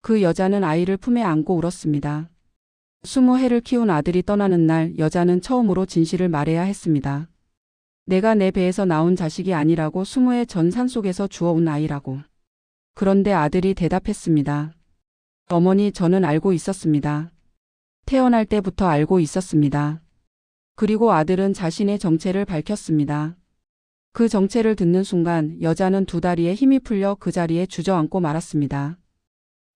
그 여자는 아이를 품에 안고 울었습니다. 20해를 키운 아들이 떠나는 날 여자는 처음으로 진실을 말해야 했습니다. 내가 내 배에서 나온 자식이 아니라고 20해 전 산속에서 주워온 아이라고. 그런데 아들이 대답했습니다. 어머니, 저는 알고 있었습니다. 태어날 때부터 알고 있었습니다. 그리고 아들은 자신의 정체를 밝혔습니다. 그 정체를 듣는 순간 여자는 두 다리에 힘이 풀려 그 자리에 주저앉고 말았습니다.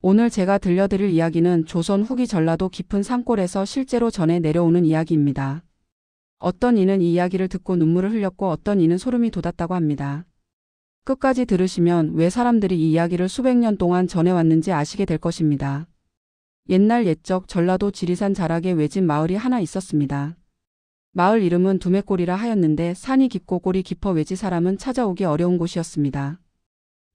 오늘 제가 들려드릴 이야기는 조선 후기 전라도 깊은 산골에서 실제로 전해 내려오는 이야기입니다. 어떤 이는 이 이야기를 듣고 눈물을 흘렸고 어떤 이는 소름이 돋았다고 합니다. 끝까지 들으시면 왜 사람들이 이 이야기를 수백 년 동안 전해왔는지 아시게 될 것입니다. 옛날 옛적 전라도 지리산 자락에 외진 마을이 하나 있었습니다. 마을 이름은 두매골이라 하였는데 산이 깊고 골이 깊어 외지 사람은 찾아오기 어려운 곳이었습니다.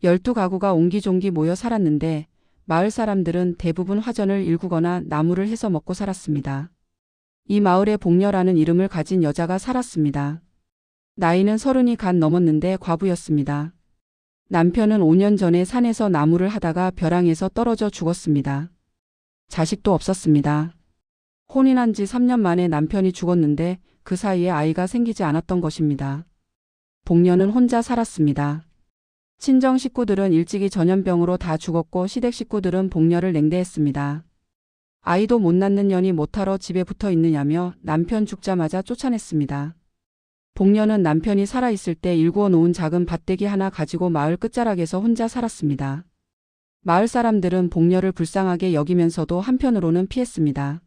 12가구가 옹기종기 모여 살았는데 마을 사람들은 대부분 화전을 일구거나 나무를 해서 먹고 살았습니다. 이 마을에 복녀라는 이름을 가진 여자가 살았습니다. 나이는 30이 간 넘었는데 과부였습니다. 남편은 5년 전에 산에서 나무를 하다가 벼랑에서 떨어져 죽었습니다. 자식도 없었습니다. 혼인한 지 3년 만에 남편이 죽었는데 그 사이에 아이가 생기지 않았던 것입니다. 복녀는 혼자 살았습니다. 친정 식구들은 일찍이 전염병으로 다 죽었고 시댁 식구들은 복녀를 냉대했습니다. 아이도 못 낳는 년이 못하러 집에 붙어 있느냐며 남편 죽자마자 쫓아냈습니다. 복녀는 남편이 살아있을 때 일구어 놓은 작은 밭대기 하나 가지고 마을 끝자락에서 혼자 살았습니다. 마을 사람들은 복녀를 불쌍하게 여기면서도 한편으로는 피했습니다.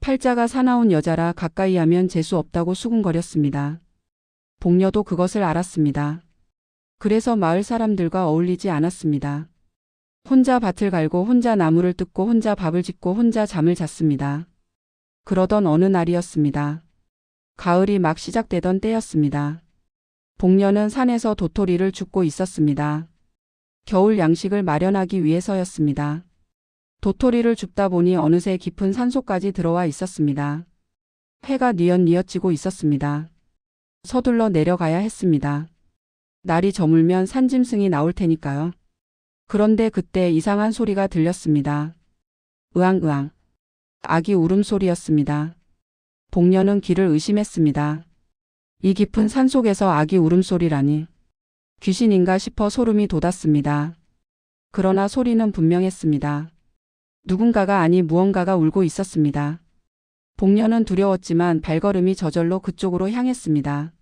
팔자가 사나운 여자라 가까이 하면 재수 없다고 수군거렸습니다. 복녀도 그것을 알았습니다. 그래서 마을 사람들과 어울리지 않았습니다. 혼자 밭을 갈고 혼자 나무를 뜯고 혼자 밥을 짓고 혼자 잠을 잤습니다. 그러던 어느 날이었습니다. 가을이 막 시작되던 때였습니다. 복녀는 산에서 도토리를 줍고 있었습니다. 겨울 양식을 마련하기 위해서였습니다. 도토리를 줍다 보니 어느새 깊은 산속까지 들어와 있었습니다. 해가 뉘엿뉘엿 지고 있었습니다. 서둘러 내려가야 했습니다. 날이 저물면 산짐승이 나올 테니까요. 그런데 그때 이상한 소리가 들렸습니다. 으앙으앙. 아기 울음소리였습니다. 복녀는 귀를 의심했습니다. 이 깊은 산속에서 아기 울음소리라니. 귀신인가 싶어 소름이 돋았습니다. 그러나 소리는 분명했습니다. 누군가가 아니 무언가가 울고 있었습니다. 복녀는 두려웠지만 발걸음이 저절로 그쪽으로 향했습니다.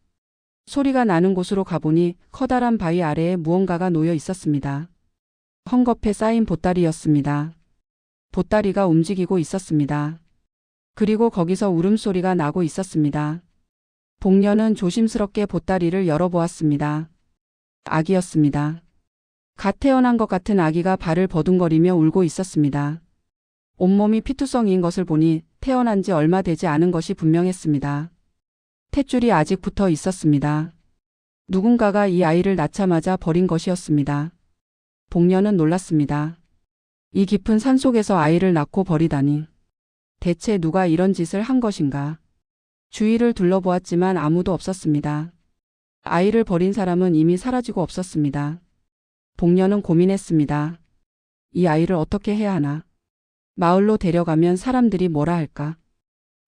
소리가 나는 곳으로 가보니 커다란 바위 아래에 무언가가 놓여 있었습니다. 헝겊에 쌓인 보따리였습니다. 보따리가 움직이고 있었습니다. 그리고 거기서 울음소리가 나고 있었습니다. 복녀는 조심스럽게 보따리를 열어보았습니다. 아기였습니다. 갓 태어난 것 같은 아기가 발을 버둥거리며 울고 있었습니다. 온몸이 피투성이인 것을 보니 태어난 지 얼마 되지 않은 것이 분명했습니다. 탯줄이 아직 붙어 있었습니다. 누군가가 이 아이를 낳자마자 버린 것이었습니다. 복녀는 놀랐습니다. 이 깊은 산속에서 아이를 낳고 버리다니. 대체 누가 이런 짓을 한 것인가? 주위를 둘러보았지만 아무도 없었습니다. 아이를 버린 사람은 이미 사라지고 없었습니다. 복녀는 고민했습니다. 이 아이를 어떻게 해야 하나? 마을로 데려가면 사람들이 뭐라 할까?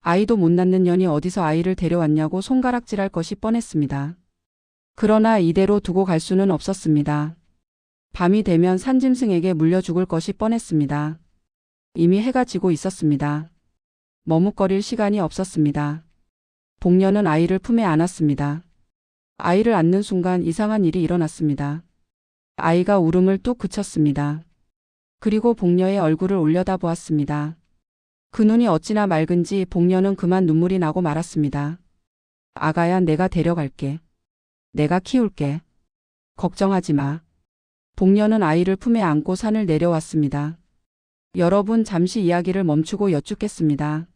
아이도 못 낳는 년이 어디서 아이를 데려왔냐고 손가락질할 것이 뻔했습니다. 그러나 이대로 두고 갈 수는 없었습니다. 밤이 되면 산짐승에게 물려 죽을 것이 뻔했습니다. 이미 해가 지고 있었습니다. 머뭇거릴 시간이 없었습니다. 복녀는 아이를 품에 안았습니다. 아이를 안는 순간 이상한 일이 일어났습니다. 아이가 울음을 뚝 그쳤습니다. 그리고 복녀의 얼굴을 올려다보았습니다. 그 눈이 어찌나 맑은지 복녀는 그만 눈물이 나고 말았습니다. 아가야, 내가 데려갈게. 내가 키울게. 걱정하지 마. 복녀는 아이를 품에 안고 산을 내려왔습니다. 여러분, 잠시 이야기를 멈추고 여쭙겠습니다.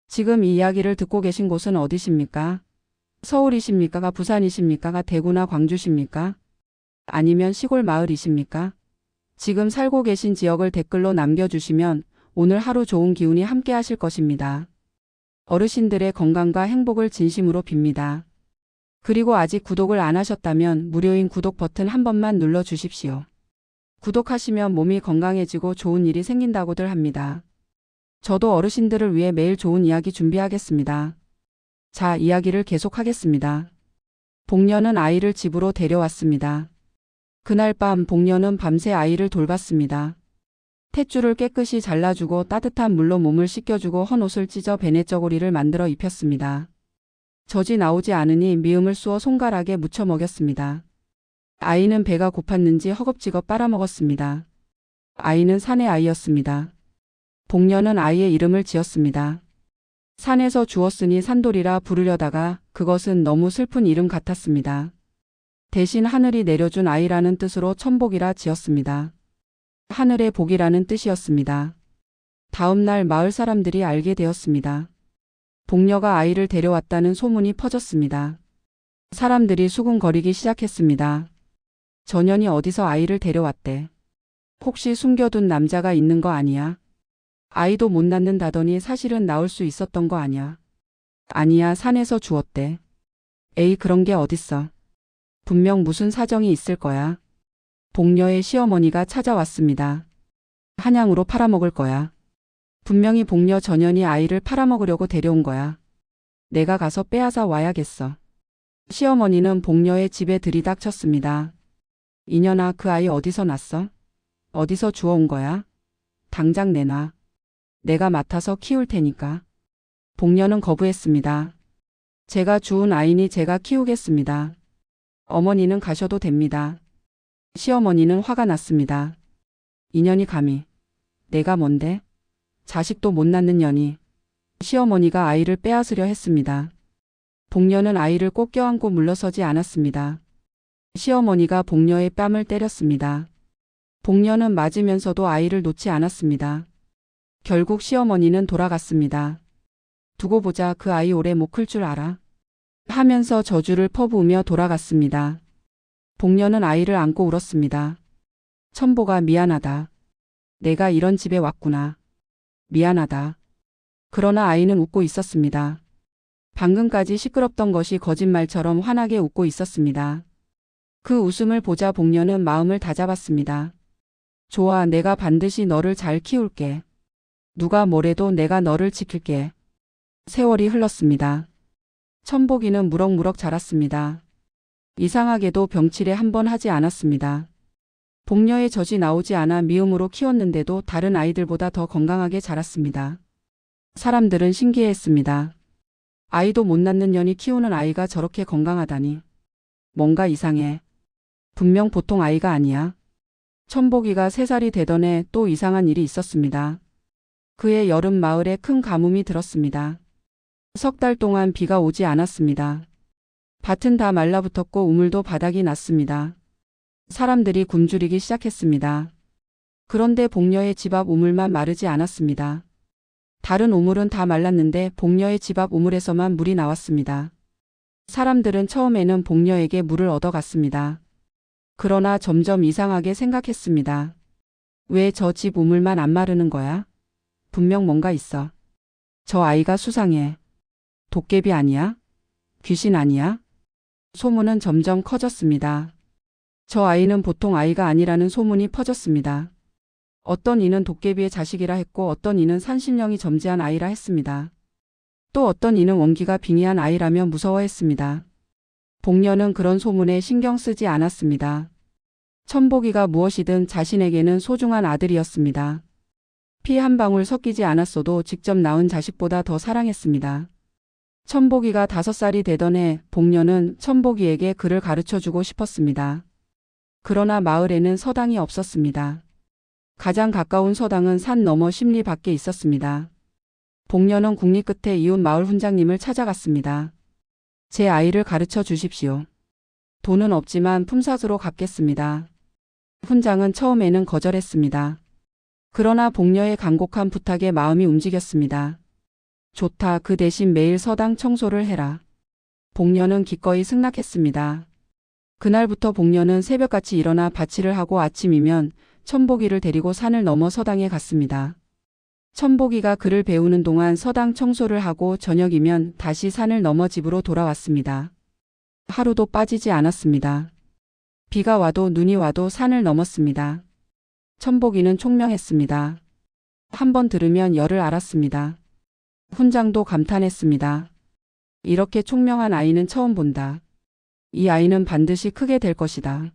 지금 이 이야기를 듣고 계신 곳은 어디십니까? 서울이십니까? 부산이십니까? 대구나 광주십니까? 아니면 시골 마을이십니까? 지금 살고 계신 지역을 댓글로 남겨주시면 오늘 하루 좋은 기운이 함께 하실 것입니다. 어르신들의 건강과 행복을 진심으로 빕니다. 그리고 아직 구독을 안 하셨다면 무료인 구독 버튼 한 번만 눌러 주십시오. 구독하시면 몸이 건강해지고 좋은 일이 생긴다고들 합니다. 저도 어르신들을 위해 매일 좋은 이야기 준비하겠습니다. 자, 이야기를 계속하겠습니다. 복녀는 아이를 집으로 데려왔습니다. 그날 밤 복녀는 밤새 아이를 돌봤습니다. 탯줄을 깨끗이 잘라주고 따뜻한 물로 몸을 씻겨주고 헌 옷을 찢어 베네저고리를 만들어 입혔습니다. 젖이 나오지 않으니 미음을 쑤어 손가락에 묻혀 먹였습니다. 아이는 배가 고팠는지 허겁지겁 빨아먹었습니다. 아이는 산의 아이였습니다. 복녀는 아이의 이름을 지었습니다. 산에서 주웠으니 산돌이라 부르려다가 그것은 너무 슬픈 이름 같았습니다. 대신 하늘이 내려준 아이라는 뜻으로 천복이라 지었습니다. 하늘의 복이라는 뜻이었습니다. 다음 날 마을 사람들이 알게 되었습니다. 복녀가 아이를 데려왔다는 소문이 퍼졌습니다. 사람들이 수군거리기 시작했습니다. 전현이 어디서 아이를 데려왔대? 혹시 숨겨둔 남자가 있는 거 아니야? 아이도 못 낳는다더니 사실은 낳을 수 있었던 거 아니야? 아니야, 산에서 주웠대. 에이, 그런 게 어딨어. 분명 무슨 사정이 있을 거야. 복녀의 시어머니가 찾아왔습니다. 한양으로 팔아먹을 거야. 분명히 복녀 전현이 아이를 팔아먹으려고 데려온 거야. 내가 가서 빼앗아 와야겠어. 시어머니는 복녀의 집에 들이닥쳤습니다. 이년아, 그 아이 어디서 났어? 어디서 주워온 거야? 당장 내놔. 내가 맡아서 키울 테니까. 복녀는 거부했습니다. 제가 주운 아이니 제가 키우겠습니다. 어머니는 가셔도 됩니다. 시어머니는 화가 났습니다. 이년이 감히. 내가 뭔데? 자식도 못 낳는 년이. 시어머니가 아이를 빼앗으려 했습니다. 복녀는 아이를 꼭 껴안고 물러서지 않았습니다. 시어머니가 복녀의 뺨을 때렸습니다. 복녀는 맞으면서도 아이를 놓지 않았습니다. 결국 시어머니는 돌아갔습니다. 두고 보자, 그 아이 오래 못 클 줄 알아? 하면서 저주를 퍼부으며 돌아갔습니다. 복녀는 아이를 안고 울었습니다. 천보가 미안하다. 내가 이런 집에 왔구나. 미안하다. 그러나 아이는 웃고 있었습니다. 방금까지 시끄럽던 것이 거짓말처럼 환하게 웃고 있었습니다. 그 웃음을 보자 복녀는 마음을 다잡았습니다. 좋아, 내가 반드시 너를 잘 키울게. 누가 뭐래도 내가 너를 지킬게. 세월이 흘렀습니다. 천복이는 무럭무럭 자랐습니다. 이상하게도 병치레 한 번 하지 않았습니다. 복녀의 젖이 나오지 않아 미음으로 키웠는데도 다른 아이들보다 더 건강하게 자랐습니다. 사람들은 신기해했습니다. 아이도 못 낳는 년이 키우는 아이가 저렇게 건강하다니. 뭔가 이상해. 분명 보통 아이가 아니야. 천복이가 3살이 되던 해 또 이상한 일이 있었습니다. 그해 여름 마을에 큰 가뭄이 들었습니다. 석 달 동안 비가 오지 않았습니다. 밭은 다 말라붙었고 우물도 바닥이 났습니다. 사람들이 굶주리기 시작했습니다. 그런데 복녀의 집 앞 우물만 마르지 않았습니다. 다른 우물은 다 말랐는데 복녀의 집 앞 우물에서만 물이 나왔습니다. 사람들은 처음에는 복녀에게 물을 얻어갔습니다. 그러나 점점 이상하게 생각했습니다. 왜 저 집 우물만 안 마르는 거야? 분명 뭔가 있어. 저 아이가 수상해. 도깨비 아니야? 귀신 아니야? 소문은 점점 커졌습니다. 저 아이는 보통 아이가 아니라는 소문이 퍼졌습니다. 어떤 이는 도깨비의 자식이라 했고 어떤 이는 산신령이 점지한 아이라 했습니다. 또 어떤 이는 원기가 빙의한 아이라며 무서워했습니다. 복녀는 그런 소문에 신경 쓰지 않았습니다. 천복이가 무엇이든 자신에게는 소중한 아들이었습니다. 피 한 방울 섞이지 않았어도 직접 낳은 자식보다 더 사랑했습니다. 천복이가 5살이 되던 해 복녀는 천복이에게 글을 가르쳐주고 싶었습니다. 그러나 마을에는 서당이 없었습니다. 가장 가까운 서당은 산 너머 십리 밖에 있었습니다. 복녀는 국리 끝에 이웃 마을 훈장님을 찾아갔습니다. 제 아이를 가르쳐 주십시오. 돈은 없지만 품삯으로 갚겠습니다. 훈장은 처음에는 거절했습니다. 그러나 복녀의 간곡한 부탁에 마음이 움직였습니다. 좋다, 그 대신 매일 서당 청소를 해라. 복녀는 기꺼이 승낙했습니다. 그날부터 복녀는 새벽같이 일어나 바치를 하고 아침이면 천복이를 데리고 산을 넘어 서당에 갔습니다. 천복이가 글을 배우는 동안 서당 청소를 하고 저녁이면 다시 산을 넘어 집으로 돌아왔습니다. 하루도 빠지지 않았습니다. 비가 와도 눈이 와도 산을 넘었습니다. 천복이는 총명했습니다. 한 번 들으면 열을 알았습니다. 훈장도 감탄했습니다. 이렇게 총명한 아이는 처음 본다. 이 아이는 반드시 크게 될 것이다.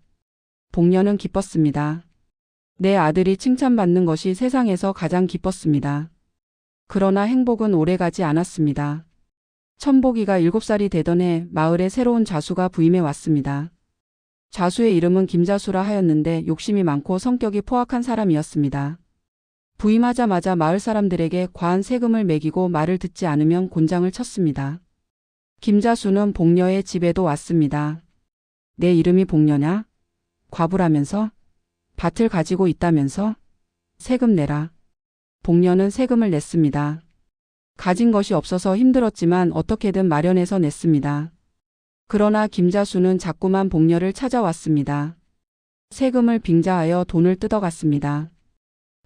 복녀는 기뻤습니다. 내 아들이 칭찬받는 것이 세상에서 가장 기뻤습니다. 그러나 행복은 오래가지 않았습니다. 천복이가 7살이 되던 해 마을에 새로운 좌수가 부임해 왔습니다. 좌수의 이름은 김자수라 하였는데 욕심이 많고 성격이 포악한 사람이었습니다. 부임하자마자 마을 사람들에게 과한 세금을 매기고 말을 듣지 않으면 곤장을 쳤습니다. 김자수는 복녀의 집에도 왔습니다. 내 이름이 복녀냐? 과부라면서? 밭을 가지고 있다면서? 세금 내라. 복녀는 세금을 냈습니다. 가진 것이 없어서 힘들었지만 어떻게든 마련해서 냈습니다. 그러나 김자수는 자꾸만 복녀를 찾아왔습니다. 세금을 빙자하여 돈을 뜯어갔습니다.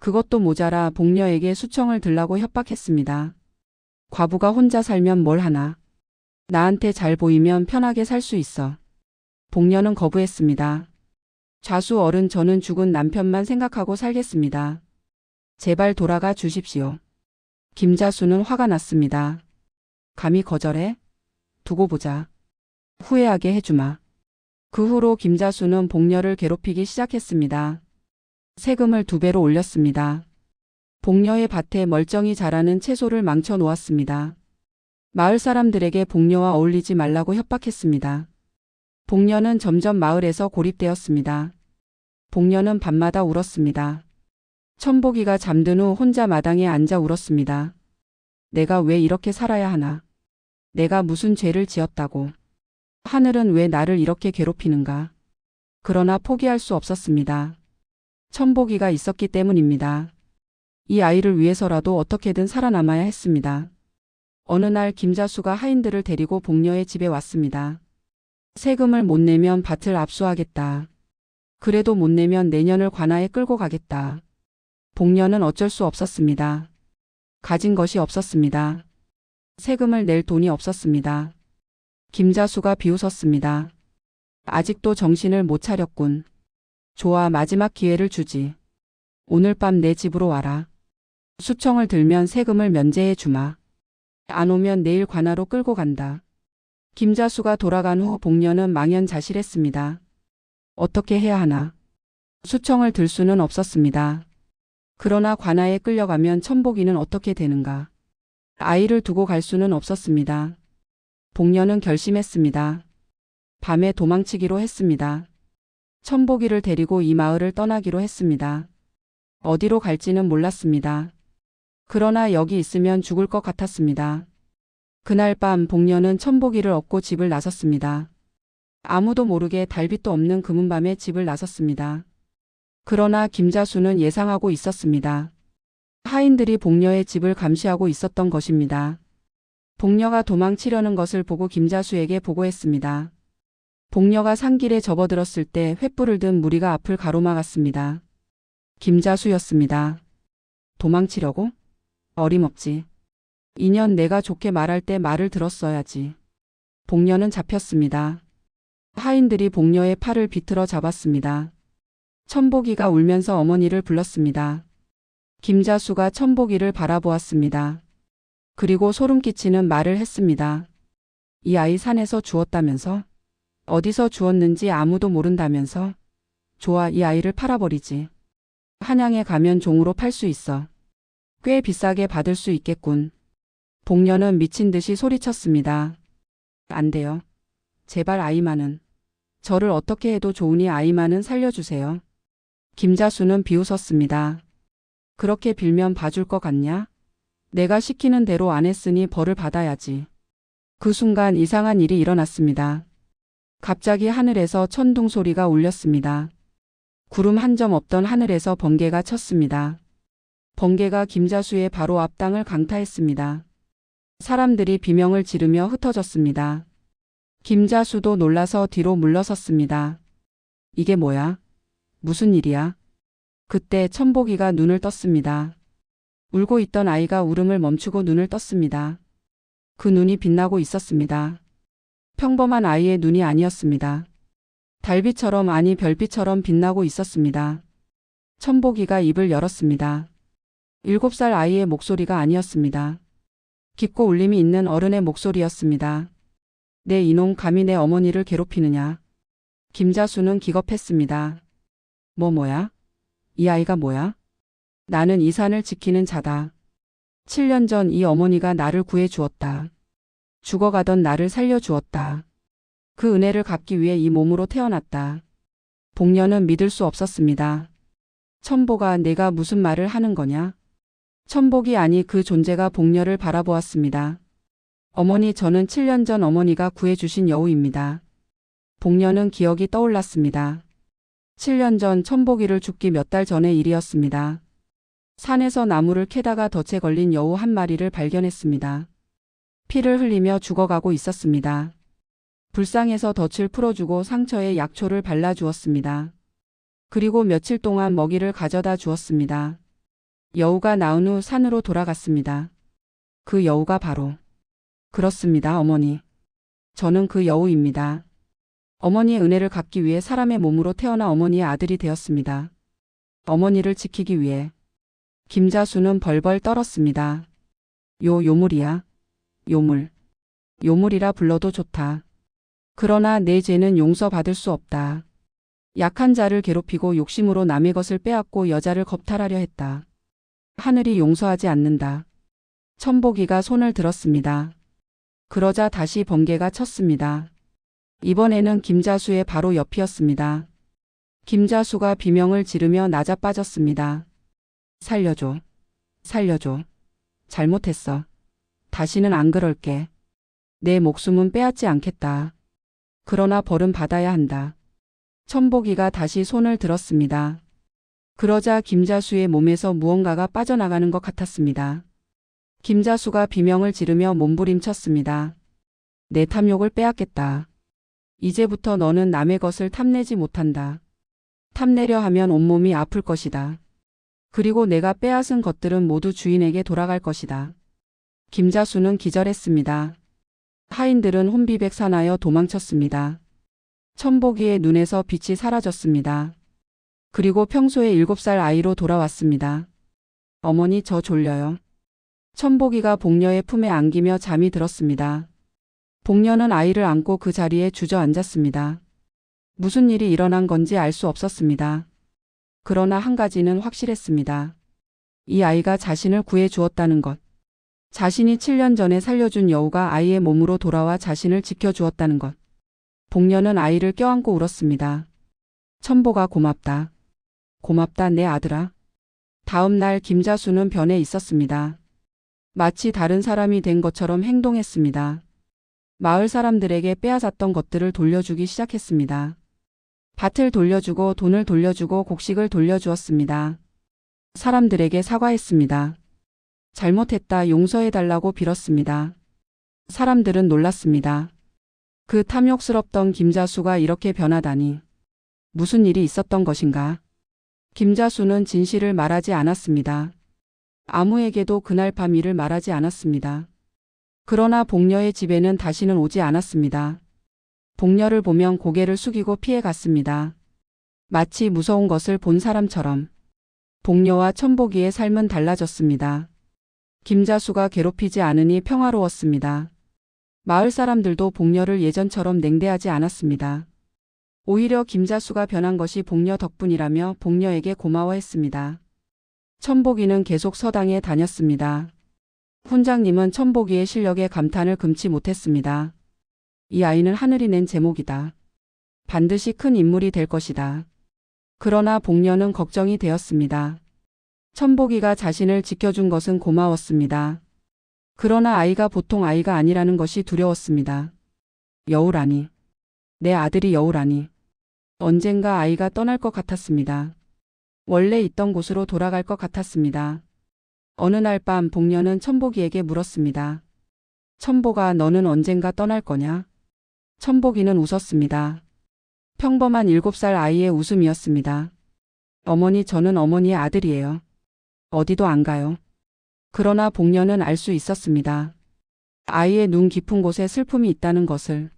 그것도 모자라 복녀에게 수청을 들라고 협박했습니다. 과부가 혼자 살면 뭘 하나? 나한테 잘 보이면 편하게 살 수 있어. 복녀는 거부했습니다. 좌수 어른, 저는 죽은 남편만 생각하고 살겠습니다. 제발 돌아가 주십시오. 김자수는 화가 났습니다. 감히 거절해? 두고 보자. 후회하게 해주마. 그 후로 김자수는 복녀를 괴롭히기 시작했습니다. 세금을 2배로 올렸습니다. 복녀의 밭에 멀쩡히 자라는 채소를 망쳐 놓았습니다. 마을 사람들에게 복녀와 어울리지 말라고 협박했습니다. 복녀는 점점 마을에서 고립되었습니다. 복녀는 밤마다 울었습니다. 천복이가 잠든 후 혼자 마당에 앉아 울었습니다. 내가 왜 이렇게 살아야 하나? 내가 무슨 죄를 지었다고? 하늘은 왜 나를 이렇게 괴롭히는가? 그러나 포기할 수 없었습니다. 천복이가 있었기 때문입니다. 이 아이를 위해서라도 어떻게든 살아남아야 했습니다. 어느 날 김자수가 하인들을 데리고 복녀의 집에 왔습니다. 세금을 못 내면 밭을 압수하겠다. 그래도 못 내면 내년을 관아에 끌고 가겠다. 복녀는 어쩔 수 없었습니다. 가진 것이 없었습니다. 세금을 낼 돈이 없었습니다. 김자수가 비웃었습니다. 아직도 정신을 못 차렸군. 좋아, 마지막 기회를 주지. 오늘 밤 내 집으로 와라. 수청을 들면 세금을 면제해 주마. 안 오면 내일 관아로 끌고 간다. 김자수가 돌아간 후 복녀는 망연자실했습니다. 어떻게 해야 하나? 수청을 들 수는 없었습니다. 그러나 관아에 끌려가면 천복이는 어떻게 되는가? 아이를 두고 갈 수는 없었습니다. 복녀는 결심했습니다. 밤에 도망치기로 했습니다. 천복이를 데리고 이 마을을 떠나기로 했습니다. 어디로 갈지는 몰랐습니다. 그러나 여기 있으면 죽을 것 같았습니다. 그날 밤 복녀는 천복이를 업고 집을 나섰습니다. 아무도 모르게 달빛도 없는 금은밤에 집을 나섰습니다. 그러나 김자수는 예상하고 있었습니다. 하인들이 복녀의 집을 감시하고 있었던 것입니다. 복녀가 도망치려는 것을 보고 김자수에게 보고했습니다. 복녀가 산길에 접어들었을 때 횃불을 든 무리가 앞을 가로막았습니다. 김자수였습니다. 도망치려고? 어림없지. 인연, 내가 좋게 말할 때 말을 들었어야지. 복녀는 잡혔습니다. 하인들이 복녀의 팔을 비틀어 잡았습니다. 천복이가 울면서 어머니를 불렀습니다. 김자수가 천복이를 바라보았습니다. 그리고 소름 끼치는 말을 했습니다. 이 아이 산에서 주웠다면서? 어디서 주웠는지 아무도 모른다면서? 좋아, 이 아이를 팔아버리지. 한양에 가면 종으로 팔 수 있어. 꽤 비싸게 받을 수 있겠군. 복녀는 미친 듯이 소리쳤습니다. 안 돼요. 제발 아이만은. 저를 어떻게 해도 좋으니 아이만은 살려주세요. 김자수는 비웃었습니다. 그렇게 빌면 봐줄 것 같냐? 내가 시키는 대로 안 했으니 벌을 받아야지. 그 순간 이상한 일이 일어났습니다. 갑자기 하늘에서 천둥 소리가 울렸습니다. 구름 한 점 없던 하늘에서 번개가 쳤습니다. 번개가 김자수의 바로 앞 땅을 강타했습니다. 사람들이 비명을 지르며 흩어졌습니다. 김자수도 놀라서 뒤로 물러섰습니다. 이게 뭐야? 무슨 일이야? 그때 천복이가 눈을 떴습니다. 울고 있던 아이가 울음을 멈추고 눈을 떴습니다. 그 눈이 빛나고 있었습니다. 평범한 아이의 눈이 아니었습니다. 달빛처럼, 아니 별빛처럼 빛나고 있었습니다. 천복이가 입을 열었습니다. 7살 아이의 목소리가 아니었습니다. 깊고 울림이 있는 어른의 목소리였습니다. 내 이놈 감히 내 어머니를 괴롭히느냐. 김자수는 기겁했습니다. 뭐야? 이 아이가 뭐야? 나는 이 산을 지키는 자다. 7년 전 이 어머니가 나를 구해 주었다. 죽어가던 나를 살려주었다. 그 은혜를 갚기 위해 이 몸으로 태어났다. 복녀는 믿을 수 없었습니다. 천보가 내가 무슨 말을 하는 거냐? 천복이 아니 그 존재가 복녀를 바라보았습니다. 어머니, 저는 7년 전 어머니가 구해주신 여우입니다. 복녀는 기억이 떠올랐습니다. 7년 전 천복이를 죽기 몇 달 전의 일이었습니다. 산에서 나무를 캐다가 덫에 걸린 여우 한 마리를 발견했습니다. 피를 흘리며 죽어가고 있었습니다. 불쌍해서 덫을 풀어주고 상처에 약초를 발라주었습니다. 그리고 며칠 동안 먹이를 가져다 주었습니다. 여우가 나은 후 산으로 돌아갔습니다. 그 여우가 바로. 그렇습니다, 어머니. 저는 그 여우입니다. 어머니의 은혜를 갚기 위해 사람의 몸으로 태어나 어머니의 아들이 되었습니다. 어머니를 지키기 위해. 김자수는 벌벌 떨었습니다. 요물이야. 요물. 요물이라 불러도 좋다. 그러나 내 죄는 용서받을 수 없다. 약한 자를 괴롭히고 욕심으로 남의 것을 빼앗고 여자를 겁탈하려 했다. 하늘이 용서하지 않는다. 천복이가 손을 들었습니다. 그러자 다시 번개가 쳤습니다. 이번에는 김자수의 바로 옆이었습니다. 김자수가 비명을 지르며 낮아빠졌습니다. 살려줘. 살려줘. 잘못했어. 다시는 안 그럴게. 내 목숨은 빼앗지 않겠다. 그러나 벌은 받아야 한다. 천복이가 다시 손을 들었습니다. 그러자 김자수의 몸에서 무언가가 빠져나가는 것 같았습니다. 김자수가 비명을 지르며 몸부림쳤습니다. 내 탐욕을 빼앗겠다. 이제부터 너는 남의 것을 탐내지 못한다. 탐내려 하면 온몸이 아플 것이다. 그리고 내가 빼앗은 것들은 모두 주인에게 돌아갈 것이다. 김자수는 기절했습니다. 하인들은 혼비백산하여 도망쳤습니다. 천복이의 눈에서 빛이 사라졌습니다. 그리고 평소의 7살 아이로 돌아왔습니다. 어머니, 저 졸려요. 천복이가 복녀의 품에 안기며 잠이 들었습니다. 복녀는 아이를 안고 그 자리에 주저앉았습니다. 무슨 일이 일어난 건지 알 수 없었습니다. 그러나 한 가지는 확실했습니다. 이 아이가 자신을 구해 주었다는 것. 자신이 7년 전에 살려준 여우가 아이의 몸으로 돌아와 자신을 지켜주었다는 것. 복녀는 아이를 껴안고 울었습니다. 천보가 고맙다. 고맙다, 내 아들아. 다음 날 김자수는 변해 있었습니다. 마치 다른 사람이 된 것처럼 행동했습니다. 마을 사람들에게 빼앗았던 것들을 돌려주기 시작했습니다. 밭을 돌려주고 돈을 돌려주고 곡식을 돌려주었습니다. 사람들에게 사과했습니다. 잘못했다, 용서해달라고 빌었습니다. 사람들은 놀랐습니다. 그 탐욕스럽던 김자수가 이렇게 변하다니. 무슨 일이 있었던 것인가? 김자수는 진실을 말하지 않았습니다. 아무에게도 그날 밤 일을 말하지 않았습니다. 그러나 복녀의 집에는 다시는 오지 않았습니다. 복녀를 보면 고개를 숙이고 피해갔습니다. 마치 무서운 것을 본 사람처럼. 복녀와 천복이의 삶은 달라졌습니다. 김자수가 괴롭히지 않으니 평화로웠습니다. 마을 사람들도 복녀를 예전처럼 냉대하지 않았습니다. 오히려 김자수가 변한 것이 복녀 덕분이라며 복녀에게 고마워했습니다. 천복이는 계속 서당에 다녔습니다. 훈장님은 천복이의 실력에 감탄을 금치 못했습니다. 이 아이는 하늘이 낸 제목이다. 반드시 큰 인물이 될 것이다. 그러나 복녀는 걱정이 되었습니다. 천복이가 자신을 지켜준 것은 고마웠습니다. 그러나 아이가 보통 아이가 아니라는 것이 두려웠습니다. 여우라니. 내 아들이 여우라니. 언젠가 아이가 떠날 것 같았습니다. 원래 있던 곳으로 돌아갈 것 같았습니다. 어느 날 밤 복녀는 천복이에게 물었습니다. 천복아, 너는 언젠가 떠날 거냐? 천복이는 웃었습니다. 평범한 7살 아이의 웃음이었습니다. 어머니, 저는 어머니의 아들이에요. 어디도 안 가요. 그러나 복녀는 알 수 있었습니다. 아이의 눈 깊은 곳에 슬픔이 있다는 것을.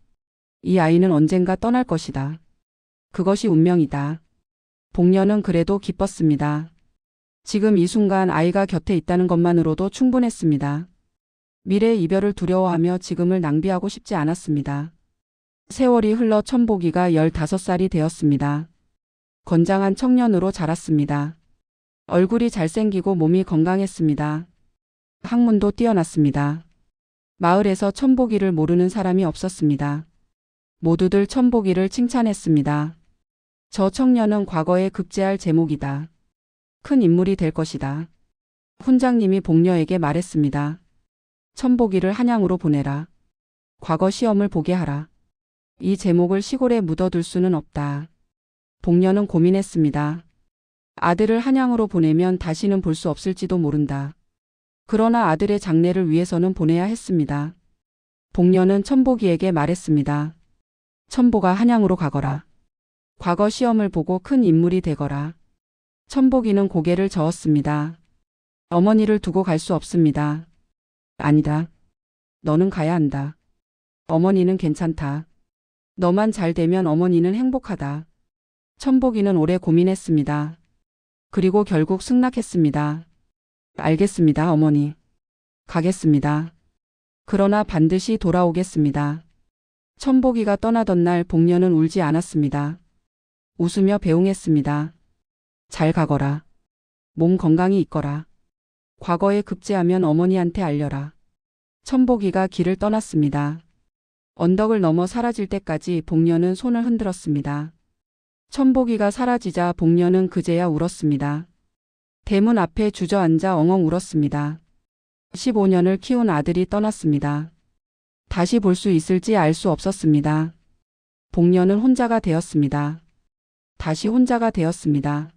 이 아이는 언젠가 떠날 것이다. 그것이 운명이다. 복녀는 그래도 기뻤습니다. 지금 이 순간 아이가 곁에 있다는 것만으로도 충분했습니다. 미래의 이별을 두려워하며 지금을 낭비하고 싶지 않았습니다. 세월이 흘러 천복이가 15살이 되었습니다. 건장한 청년으로 자랐습니다. 얼굴이 잘생기고 몸이 건강했습니다. 학문도 뛰어났습니다. 마을에서 천복이를 모르는 사람이 없었습니다. 모두들 천복이를 칭찬했습니다. 저 청년은 과거에 급제할 제목이다. 큰 인물이 될 것이다. 훈장님이 복녀에게 말했습니다. 천복이를 한양으로 보내라. 과거 시험을 보게 하라. 이 제목을 시골에 묻어둘 수는 없다. 복녀는 고민했습니다. 아들을 한양으로 보내면 다시는 볼 수 없을지도 모른다. 그러나 아들의 장래를 위해서는 보내야 했습니다. 복녀는 천복이에게 말했습니다. 천복아, 한양으로 가거라. 과거 시험을 보고 큰 인물이 되거라. 천복이는 고개를 저었습니다. 어머니를 두고 갈 수 없습니다. 아니다. 너는 가야 한다. 어머니는 괜찮다. 너만 잘 되면 어머니는 행복하다. 천복이는 오래 고민했습니다. 그리고 결국 승낙했습니다. 알겠습니다, 어머니. 가겠습니다. 그러나 반드시 돌아오겠습니다. 천복이가 떠나던 날 복녀는 울지 않았습니다. 웃으며 배웅했습니다. 잘 가거라. 몸 건강히 있거라. 과거에 급제하면 어머니한테 알려라. 천복이가 길을 떠났습니다. 언덕을 넘어 사라질 때까지 복녀는 손을 흔들었습니다. 천복이가 사라지자 복녀는 그제야 울었습니다. 대문 앞에 주저앉아 엉엉 울었습니다. 15년을 키운 아들이 떠났습니다. 다시 볼 수 있을지 알 수 없었습니다. 복녀는 혼자가 되었습니다. 다시 혼자가 되었습니다.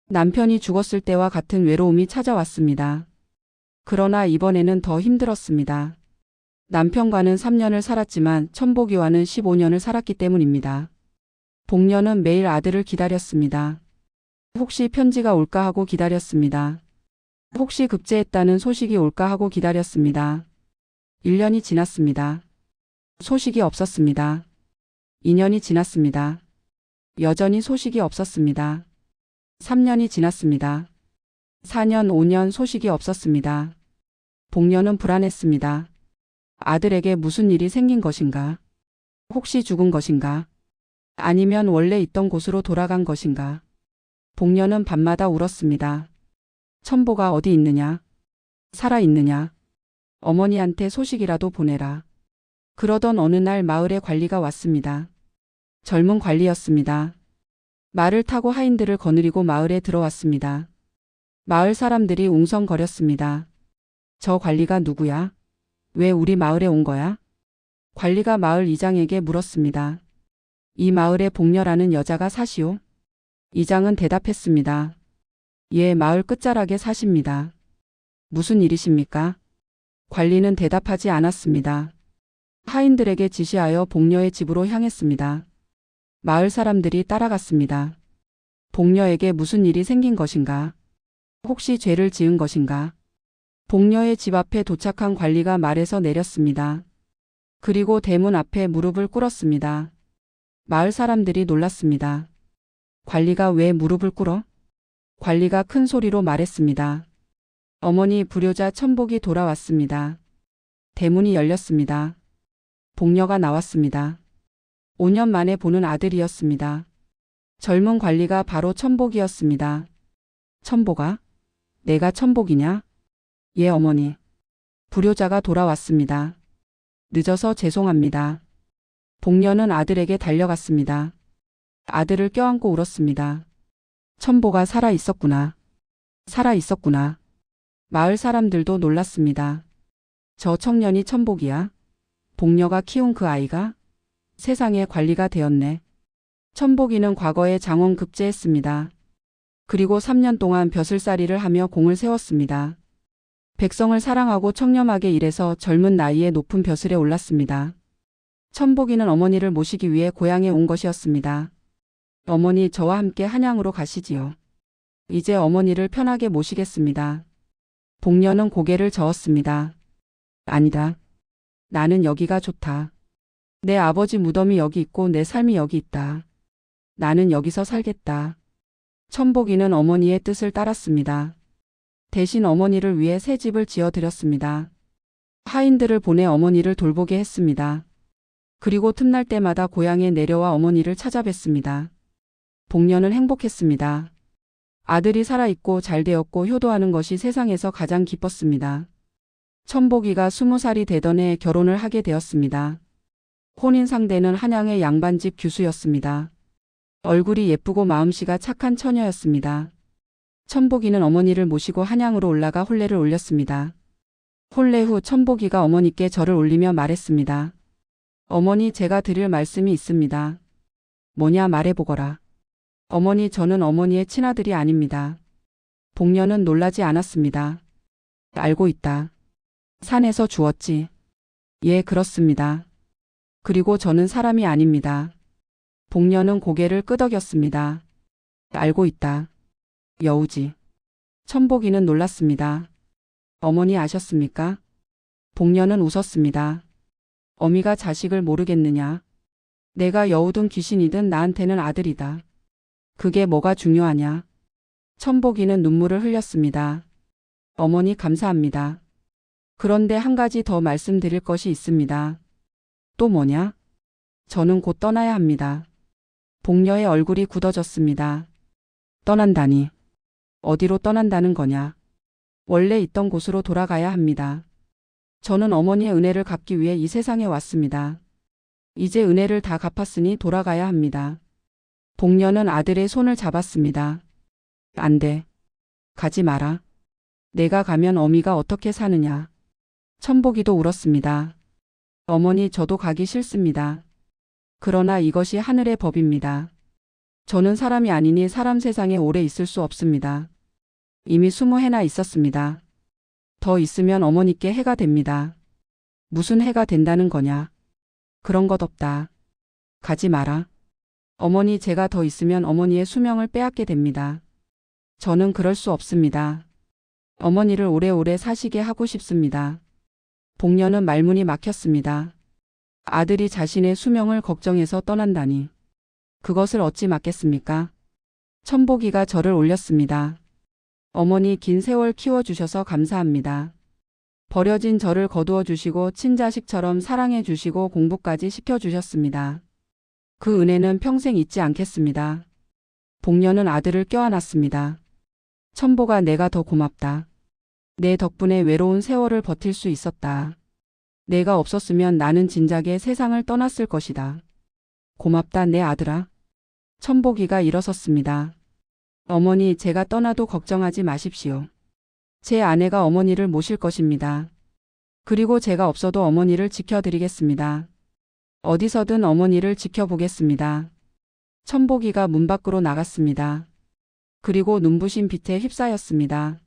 남편이 죽었을 때와 같은 외로움이 찾아왔습니다. 그러나 이번에는 더 힘들었습니다. 남편과는 3년을 살았지만 천복이와는 15년을 살았기 때문입니다. 복녀는 매일 아들을 기다렸습니다. 혹시 편지가 올까 하고 기다렸습니다. 혹시 급제했다는 소식이 올까 하고 기다렸습니다. 1년이 지났습니다. 소식이 없었습니다. 2년이 지났습니다. 여전히 소식이 없었습니다. 3년이 지났습니다. 4년, 5년 소식이 없었습니다. 복녀는 불안했습니다. 아들에게 무슨 일이 생긴 것인가? 혹시 죽은 것인가? 아니면 원래 있던 곳으로 돌아간 것인가? 복녀는 밤마다 울었습니다. 천보가 어디 있느냐? 살아 있느냐? 어머니한테 소식이라도 보내라. 그러던 어느 날 마을에 관리가 왔습니다. 젊은 관리였습니다. 말을 타고 하인들을 거느리고 마을에 들어왔습니다. 마을 사람들이 웅성거렸습니다. 저 관리가 누구야? 왜 우리 마을에 온 거야? 관리가 마을 이장에게 물었습니다. 이 마을에 복녀라는 여자가 사시오? 이장은 대답했습니다. 예, 마을 끝자락에 사십니다. 무슨 일이십니까? 관리는 대답하지 않았습니다. 하인들에게 지시하여 복녀의 집으로 향했습니다. 마을 사람들이 따라갔습니다. 복녀에게 무슨 일이 생긴 것인가? 혹시 죄를 지은 것인가? 복녀의 집 앞에 도착한 관리가 말에서 내렸습니다. 그리고 대문 앞에 무릎을 꿇었습니다. 마을 사람들이 놀랐습니다. 관리가 왜 무릎을 꿇어? 관리가 큰 소리로 말했습니다. 어머니, 불효자 천복이 돌아왔습니다. 대문이 열렸습니다. 복녀가 나왔습니다. 5년 만에 보는 아들이었습니다. 젊은 관리가 바로 천복이었습니다. 천복아? 내가 천복이냐? 예, 어머니. 불효자가 돌아왔습니다. 늦어서 죄송합니다. 복녀는 아들에게 달려갔습니다. 아들을 껴안고 울었습니다. 천보가 살아 있었구나. 살아 있었구나. 마을 사람들도 놀랐습니다. 저 청년이 천복이야? 복녀가 키운 그 아이가? 세상에, 관리가 되었네. 천복이는 과거에 장원 급제했습니다. 그리고 3년 동안 벼슬살이를 하며 공을 세웠습니다. 백성을 사랑하고 청렴하게 일해서 젊은 나이에 높은 벼슬에 올랐습니다. 천복이는 어머니를 모시기 위해 고향에 온 것이었습니다. 어머니, 저와 함께 한양으로 가시지요. 이제 어머니를 편하게 모시겠습니다. 복녀는 고개를 저었습니다. 아니다. 나는 여기가 좋다. 내 아버지 무덤이 여기 있고 내 삶이 여기 있다. 나는 여기서 살겠다. 천복이는 어머니의 뜻을 따랐습니다. 대신 어머니를 위해 새 집을 지어드렸습니다. 하인들을 보내 어머니를 돌보게 했습니다. 그리고 틈날 때마다 고향에 내려와 어머니를 찾아뵀습니다. 복녀는 행복했습니다. 아들이 살아있고 잘 되었고 효도하는 것이 세상에서 가장 기뻤습니다. 천복이가 20살이 되던 해 결혼을 하게 되었습니다. 혼인 상대는 한양의 양반집 규수였습니다. 얼굴이 예쁘고 마음씨가 착한 처녀였습니다. 천복이는 어머니를 모시고 한양으로 올라가 혼례를 올렸습니다. 혼례 후 천복이가 어머니께 절을 올리며 말했습니다. 어머니, 제가 드릴 말씀이 있습니다. 뭐냐 말해보거라. 어머니, 저는 어머니의 친아들이 아닙니다. 복녀는 놀라지 않았습니다. 알고 있다. 산에서 주웠지. 예, 그렇습니다. 그리고 저는 사람이 아닙니다. 복녀는 고개를 끄덕였습니다. 알고 있다. 여우지. 천복이는 놀랐습니다. 어머니 아셨습니까? 복녀는 웃었습니다. 어미가 자식을 모르겠느냐. 내가 여우든 귀신이든 나한테는 아들이다. 그게 뭐가 중요하냐. 천복이는 눈물을 흘렸습니다. 어머니 감사합니다. 그런데 한 가지 더 말씀드릴 것이 있습니다. 또 뭐냐? 저는 곧 떠나야 합니다. 복녀의 얼굴이 굳어졌습니다. 떠난다니. 어디로 떠난다는 거냐? 원래 있던 곳으로 돌아가야 합니다. 저는 어머니의 은혜를 갚기 위해 이 세상에 왔습니다. 이제 은혜를 다 갚았으니 돌아가야 합니다. 복녀는 아들의 손을 잡았습니다. 안 돼. 가지 마라. 내가 가면 어미가 어떻게 사느냐. 천복이도 울었습니다. 어머니, 저도 가기 싫습니다. 그러나 이것이 하늘의 법입니다. 저는 사람이 아니니 사람 세상에 오래 있을 수 없습니다. 이미 20해나 있었습니다. 더 있으면 어머니께 해가 됩니다. 무슨 해가 된다는 거냐. 그런 것 없다. 가지 마라. 어머니, 제가 더 있으면 어머니의 수명을 빼앗게 됩니다. 저는 그럴 수 없습니다. 어머니를 오래오래 사시게 하고 싶습니다. 복녀는 말문이 막혔습니다. 아들이 자신의 수명을 걱정해서 떠난다니. 그것을 어찌 막겠습니까? 천복이가 절을 올렸습니다. 어머니, 긴 세월 키워주셔서 감사합니다. 버려진 저를 거두어 주시고 친자식처럼 사랑해 주시고 공부까지 시켜주셨습니다. 그 은혜는 평생 잊지 않겠습니다. 복녀는 아들을 껴안았습니다. 천복아, 내가 더 고맙다. 내 덕분에 외로운 세월을 버틸 수 있었다. 내가 없었으면 나는 진작에 세상을 떠났을 것이다. 고맙다, 내 아들아. 천복이가 일어섰습니다. 어머니, 제가 떠나도 걱정하지 마십시오. 제 아내가 어머니를 모실 것입니다. 그리고 제가 없어도 어머니를 지켜드리겠습니다. 어디서든 어머니를 지켜보겠습니다. 천복이가 문 밖으로 나갔습니다. 그리고 눈부신 빛에 휩싸였습니다.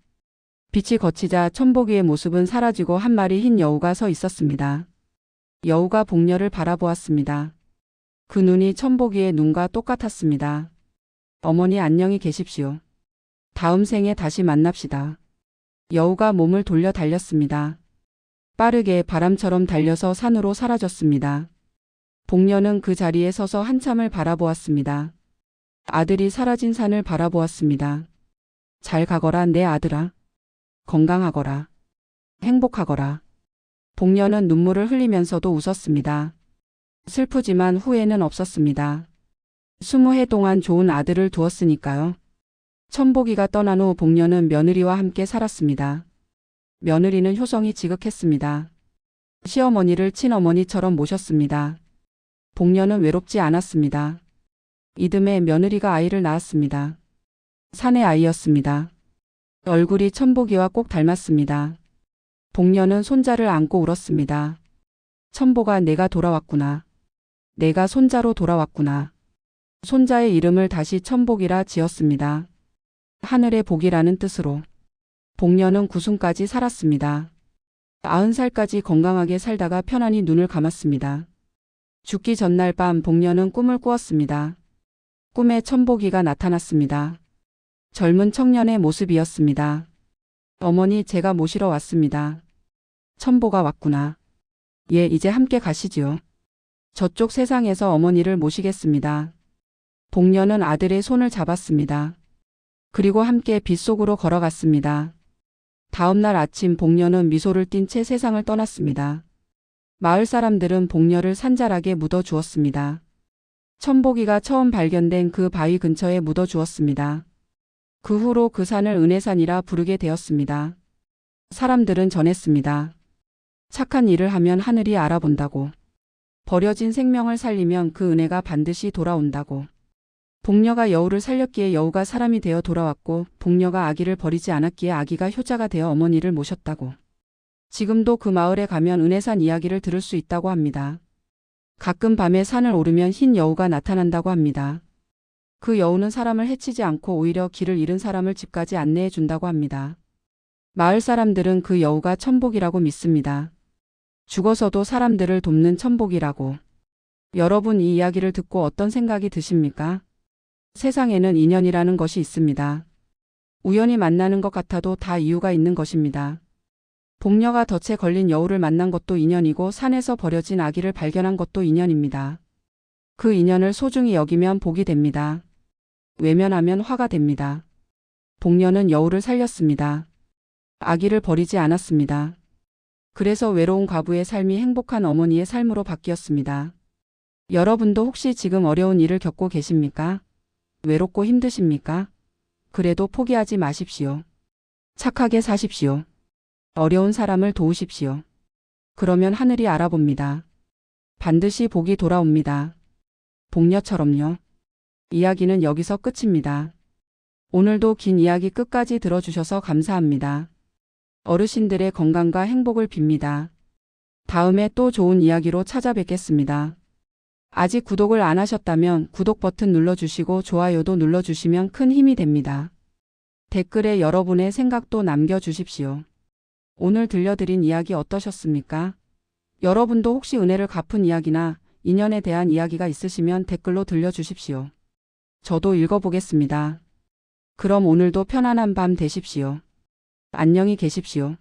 빛이 걷히자 천복이의 모습은 사라지고 한 마리 흰 여우가 서 있었습니다. 여우가 복녀를 바라보았습니다. 그 눈이 천복이의 눈과 똑같았습니다. 어머니, 안녕히 계십시오. 다음 생에 다시 만납시다. 여우가 몸을 돌려 달렸습니다. 빠르게 바람처럼 달려서 산으로 사라졌습니다. 복녀는 그 자리에 서서 한참을 바라보았습니다. 아들이 사라진 산을 바라보았습니다. 잘 가거라, 내 아들아. 건강하거라. 행복하거라. 복녀는 눈물을 흘리면서도 웃었습니다. 슬프지만 후회는 없었습니다. 20해 동안 좋은 아들을 두었으니까요. 천복이가 떠난 후 복녀는 며느리와 함께 살았습니다. 며느리는 효성이 지극했습니다. 시어머니를 친어머니처럼 모셨습니다. 복녀는 외롭지 않았습니다. 이듬해 며느리가 아이를 낳았습니다. 사내 아이였습니다. 얼굴이 천복이와 꼭 닮았습니다. 복녀는 손자를 안고 울었습니다. 천복아, 내가 돌아왔구나. 내가 손자로 돌아왔구나. 손자의 이름을 다시 천복이라 지었습니다. 하늘의 복이라는 뜻으로. 복녀는 90까지 살았습니다. 90살까지 건강하게 살다가 편안히 눈을 감았습니다. 죽기 전날 밤 복녀는 꿈을 꾸었습니다. 꿈에 천복이가 나타났습니다. 젊은 청년의 모습이었습니다. 어머니, 제가 모시러 왔습니다. 천복아 왔구나. 예, 이제 함께 가시지요. 저쪽 세상에서 어머니를 모시겠습니다. 복녀는 아들의 손을 잡았습니다. 그리고 함께 빗속으로 걸어갔습니다. 다음 날 아침 복녀는 미소를 띤 채 세상을 떠났습니다. 마을 사람들은 복녀를 산자락에 묻어 주었습니다. 천복이가 처음 발견된 그 바위 근처에 묻어 주었습니다. 그 후로 그 산을 은혜산이라 부르게 되었습니다. 사람들은 전했습니다. 착한 일을 하면 하늘이 알아본다고. 버려진 생명을 살리면 그 은혜가 반드시 돌아온다고. 복녀가 여우를 살렸기에 여우가 사람이 되어 돌아왔고, 복녀가 아기를 버리지 않았기에 아기가 효자가 되어 어머니를 모셨다고. 지금도 그 마을에 가면 은혜산 이야기를 들을 수 있다고 합니다. 가끔 밤에 산을 오르면 흰 여우가 나타난다고 합니다. 그 여우는 사람을 해치지 않고 오히려 길을 잃은 사람을 집까지 안내해 준다고 합니다. 마을 사람들은 그 여우가 천복이라고 믿습니다. 죽어서도 사람들을 돕는 천복이라고. 여러분 이 이야기를 듣고 어떤 생각이 드십니까? 세상에는 인연이라는 것이 있습니다. 우연히 만나는 것 같아도 다 이유가 있는 것입니다. 복녀가 덫에 걸린 여우를 만난 것도 인연이고 산에서 버려진 아기를 발견한 것도 인연입니다. 그 인연을 소중히 여기면 복이 됩니다. 외면하면 화가 됩니다. 복녀는 여우를 살렸습니다. 아기를 버리지 않았습니다. 그래서 외로운 과부의 삶이 행복한 어머니의 삶으로 바뀌었습니다. 여러분도 혹시 지금 어려운 일을 겪고 계십니까? 외롭고 힘드십니까? 그래도 포기하지 마십시오. 착하게 사십시오. 어려운 사람을 도우십시오. 그러면 하늘이 알아봅니다. 반드시 복이 돌아옵니다. 복녀처럼요. 이야기는 여기서 끝입니다. 오늘도 긴 이야기 끝까지 들어주셔서 감사합니다. 어르신들의 건강과 행복을 빕니다. 다음에 또 좋은 이야기로 찾아뵙겠습니다. 아직 구독을 안 하셨다면 구독 버튼 눌러주시고 좋아요도 눌러주시면 큰 힘이 됩니다. 댓글에 여러분의 생각도 남겨주십시오. 오늘 들려드린 이야기 어떠셨습니까? 여러분도 혹시 은혜를 갚은 이야기나 인연에 대한 이야기가 있으시면 댓글로 들려주십시오. 저도 읽어보겠습니다. 그럼 오늘도 편안한 밤 되십시오. 안녕히 계십시오.